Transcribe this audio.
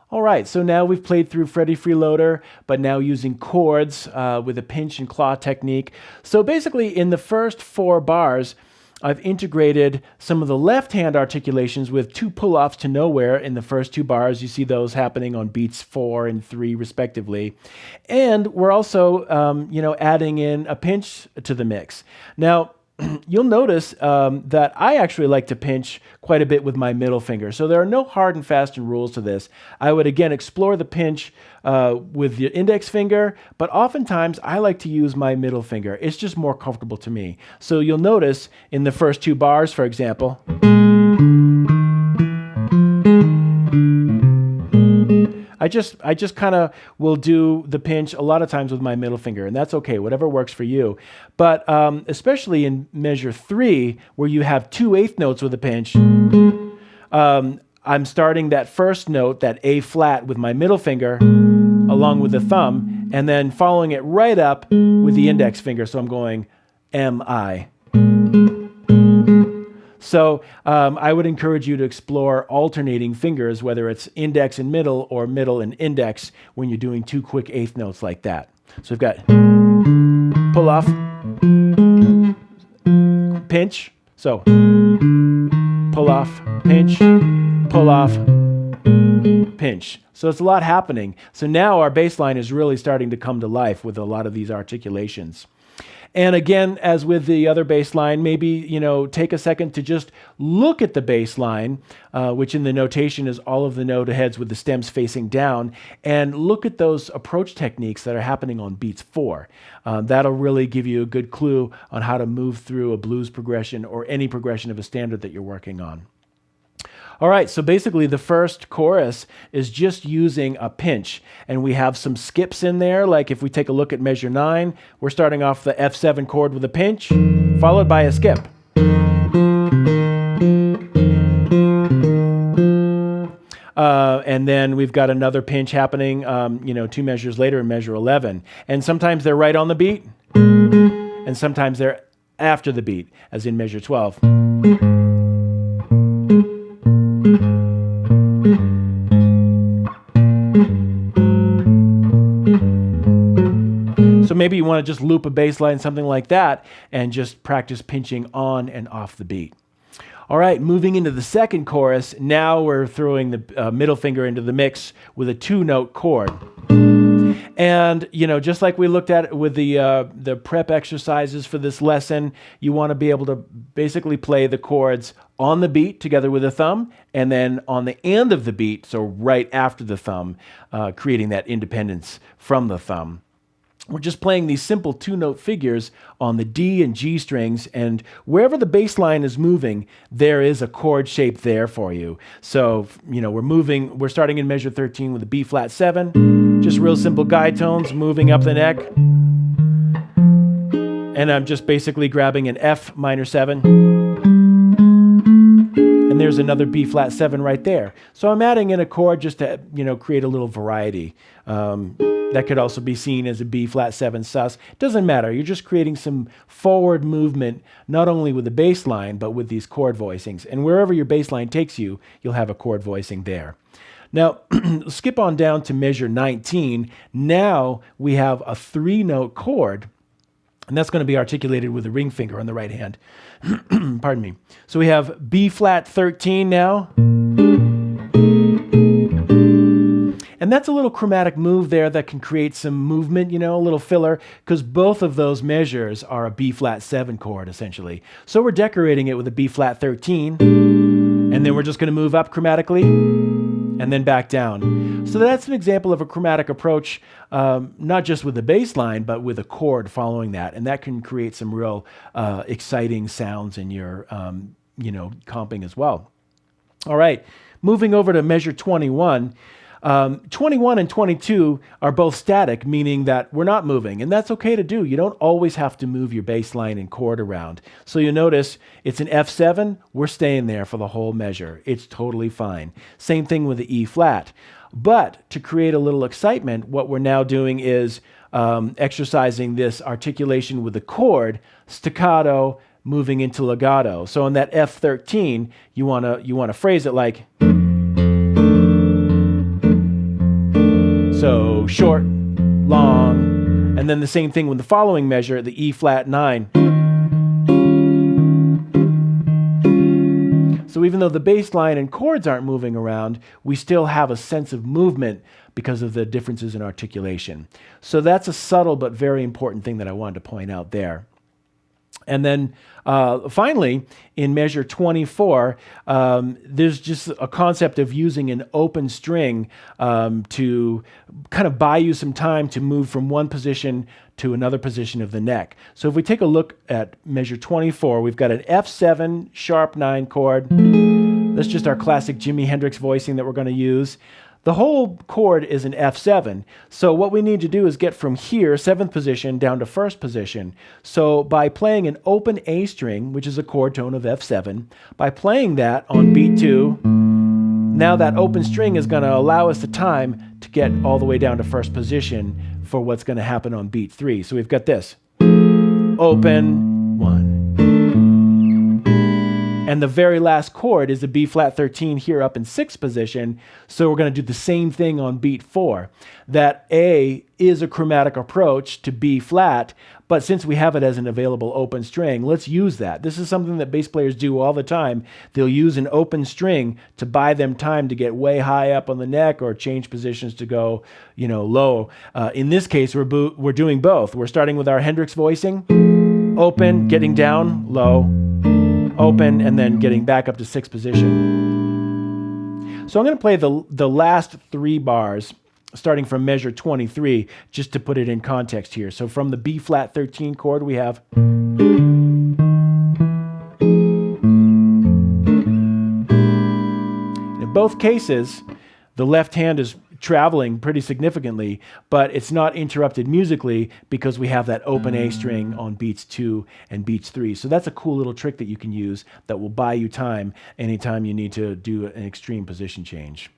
All right, so now we've played through Freddie Freeloader, but now using chords with a pinch and claw technique. So basically in the first 4 bars, I've integrated some of the left-hand articulations with 2 pull-offs to nowhere in the first 2 bars. You see those happening on beats 4 and 3 respectively. And we're also adding in a pinch to the mix. Now, you'll notice that I actually like to pinch quite a bit with my middle finger. So there are no hard and fast rules to this. I would, again, explore the pinch with the index finger, but oftentimes I like to use my middle finger. It's just more comfortable to me. So you'll notice in the first 2 bars, for example, I just kind of will do the pinch a lot of times with my middle finger, and that's okay, whatever works for you. But especially in measure 3, where you have 2 eighth notes with a pinch, I'm starting that first note, that A flat, with my middle finger along with the thumb, and then following it right up with the index finger. So I'm going M-I. So I would encourage you to explore alternating fingers, whether it's index and middle or middle and index, when you're doing 2 quick eighth notes like that. So we've got pull off, pinch, so pull off, pinch, pull off, pinch. So it's a lot happening. So now our bass line is really starting to come to life with a lot of these articulations. And again, as with the other bass line, maybe take a second to just look at the bass line, which in the notation is all of the note heads with the stems facing down, and look at those approach techniques that are happening on beats 4. That'll really give you a good clue on how to move through a blues progression or any progression of a standard that you're working on. All right, so basically the first chorus is just using a pinch, and we have some skips in there. Like if we take a look at measure 9, we're starting off the F7 chord with a pinch, followed by a skip. And then we've got another pinch happening, 2 measures later in measure 11. And sometimes they're right on the beat, and sometimes they're after the beat, as in measure 12. So maybe you want to just loop a bass line, something like that, and just practice pinching on and off the beat. All right, moving into the second chorus, now we're throwing the middle finger into the mix with a 2-note chord. And, just like we looked at with the prep exercises for this lesson, you want to be able to basically play the chords on the beat together with the thumb, and then on the end of the beat, so right after the thumb, creating that independence from the thumb. We're just playing these simple 2-note figures on the D and G strings, and wherever the bass line is moving, there is a chord shape there for you. So, we're starting in measure 13 with a B flat 7, just real simple guide tones moving up the neck. And I'm just basically grabbing an F minor 7. And there's another B flat 7 right there. So I'm adding in a chord just to, create a little variety. That could also be seen as a B flat 7 sus. It doesn't matter. You're just creating some forward movement, not only with the bass line, but with these chord voicings. And wherever your bass line takes you, you'll have a chord voicing there. Now, skip on down to measure 19. Now we have a 3-note chord, and that's going to be articulated with the ring finger on the right hand. Pardon me. So we have B flat 13 now. And that's a little chromatic move there that can create some movement, a little filler, because both of those measures are a B flat 7 chord, essentially. So we're decorating it with a B flat 13, and then we're just going to move up chromatically, and then back down. So that's an example of a chromatic approach, not just with the bass line, but with a chord following that. And that can create some real exciting sounds in your, comping as well. All right, moving over to measure 21. 21 and 22 are both static, meaning that we're not moving, and that's okay to do. You don't always have to move your bass line and chord around. So you notice it's an F7, we're staying there for the whole measure. It's totally fine. Same thing with the E flat. But to create a little excitement, what we're now doing is exercising this articulation with the chord, staccato, moving into legato. So on that F13, you wanna phrase it like, So short, long, and then the same thing with the following measure, the E flat 9. So even though the bass line and chords aren't moving around, we still have a sense of movement because of the differences in articulation. So that's a subtle but very important thing that I wanted to point out there. And then finally, in measure 24, there's just a concept of using an open string to kind of buy you some time to move from one position to another position of the neck. So if we take a look at measure 24, we've got an F7 sharp 9 chord. That's just our classic Jimi Hendrix voicing that we're going to use. The whole chord is an F7. So what we need to do is get from here, 7th position, down to 1st position. So by playing an open A string, which is a chord tone of F7, by playing that on beat 2, now that open string is going to allow us the time to get all the way down to 1st position for what's going to happen on beat 3. So we've got this. Open, 1. And the very last chord is a B flat 13 here up in 6th position. So we're going to do the same thing on beat 4. That A is a chromatic approach to B flat, but since we have it as an available open string, let's use that. This is something that bass players do all the time. They'll use an open string to buy them time to get way high up on the neck or change positions to go, low. In this case, we're doing both. We're starting with our Hendrix voicing, open, getting down, low, open, and then getting back up to 6th position. So I'm going to play the last 3 bars starting from measure 23 just to put it in context here. So from the B flat 13 chord we have in both cases the left hand is traveling pretty significantly, but it's not interrupted musically because we have that open A string on beats 2 and beats 3. So that's a cool little trick that you can use that will buy you time anytime you need to do an extreme position change.